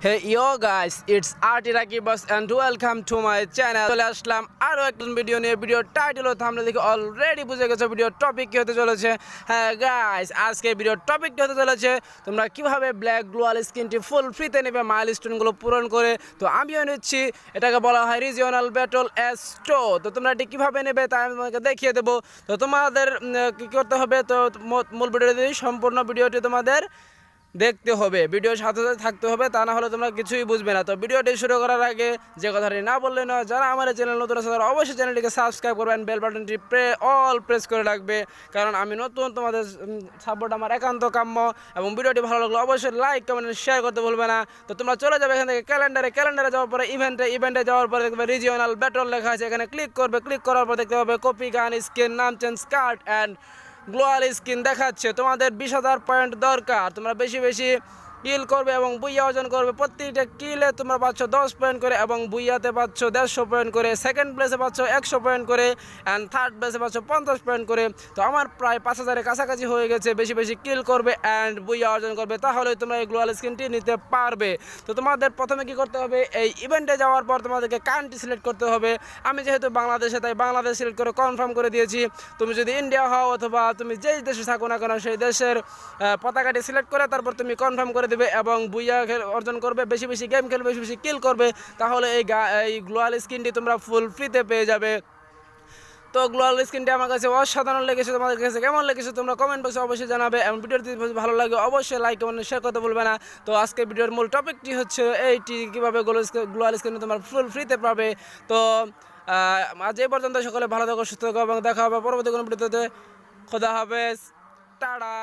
Hey yo guys, it's RAKIB BOSS and welcome to my channel. চলে আসলাম আরো একটা video নিয়ে। ভিডিও টাইটেল ও thumbnail দেখে অলরেডি বুঝে গেছো ভিডিও টপিক কি হতে চলেছে। হ্যাঁ গাইস, আজকে ভিডিও টপিকটি হতে চলেছে তোমরা কিভাবে ব্ল্যাক গ্লোয়াল স্কিনটি ফুল ফ্রিতে নেবে মাইলস্টোনগুলো পূরণ করে। তো আমিও নিচ্ছি, এটাকে বলা হয় রিজিওনাল ব্যাটল এস্টো। তো তোমরা এটি কীভাবে নেবে তা আমি তোমাকে দেখিয়ে দেবো। তো তোমাদের কী করতে হবে, তো মূল ভিডিওটি সম্পূর্ণ ভিডিওটি তোমাদের দেখতে হবে, ভিডিওর সাথে সাথে থাকতে হবে, তা না হলে তোমরা কিছুই বুঝবে না। তো ভিডিওটি শুরু করার আগে যে কথাটি না বললে নয়, যারা আমার চ্যানেল নতুন আছে তারা অবশ্যই চ্যানেলটিকে সাবস্ক্রাইব করবেন, বেল বাটনটি অল প্রেস করে রাখবে, কারণ আমি নতুন, তোমাদের সাপোর্ট আমার একান্ত কাম্য। এবং ভিডিওটি ভালো লাগলে অবশ্যই লাইক কমেন্ট শেয়ার করতে ভুলবে না। তো তোমরা চলে যাবে এখান থেকে ক্যালেন্ডারে যাওয়ার পরে ইভেন্টে যাওয়ার পরে দেখবে রিজিওনাল ব্যাটল লেখা আছে, এখানে ক্লিক করার পর দেখতে পাবে কপি গান স্কিন নাম চেঞ্জ কার্ড অ্যান্ড গ্লোয়াল স্কিন দেখাচ্ছে। তোমাদের 20,000 পয়েন্ট দরকার, তোমরা বেশি বেশি কিল করবে এবং বুইয়া অর্জন করবে। প্রত্যেকটা কিলে তোমরা পাচ্ছ 10 পয়েন্ট করে এবং বুইয়াতে পাচ্ছ 150 পয়েন্ট করে, সেকেন্ড প্লেসে পাচ্ছ 100 পয়েন্ট করে অ্যান্ড থার্ড প্লেসে পাচ্ছ 50 পয়েন্ট করে। তো আমার প্রায় 5,000-এর কাছাকাছি হয়ে গেছে। বেশি বেশি কিল করবে অ্যান্ড বুইয়া অর্জন করবে, তাহলে তোমরা এই গ্লোয়াল স্কিনটি নিতে পারবে। তো তোমাদের প্রথমে কি করতে হবে, এই ইভেন্টে যাওয়ার পর তোমাদেরকে কান্ট্রি সিলেক্ট করতে হবে। আমি যেহেতু বাংলাদেশে, তাই বাংলাদেশ সিলেক্ট করে কনফার্ম করে দিয়েছি। তুমি যদি ইন্ডিয়া হও অথবা তুমি যেই দেশে থাকো না কেন, সেই দেশের পতাকাটি সিলেক্ট করে তারপর তুমি কনফার্ম করে দেবে এবং বুইয়া অর্জন করবে, বেশি বেশি গেম খেলবে, বেশি বেশি কিল করবে, তাহলে এই গ্লোয়াল স্কিনটি তোমরা ফুল ফ্রিতে পেয়ে যাবে। তো গ্লোয়াল স্কিনটি আমার কাছে অসাধারণ লেগেছে, তোমাদের কাছে কেমন লেগেছে তোমরা কমেন্ট বক্সে অবশ্যই জানাবে এবং ভিডিওটি ভালো লাগে অবশ্যই লাইক কমেন্ট শেয়ার করতে ভুলবে না। তো আজকে ভিডিওর মূল টপিকটি হচ্ছে এইটি, কীভাবে গ্লোয়াল স্কিন তোমরা ফুল ফ্রিতে পাবে। তো আজ এই পর্যন্ত, সকলে ভালো থাকো, সুস্থ থাকো এবং দেখা হবে পরবর্তী কোনো ভিডিওতে। খোদা হাফেজ, টাটা।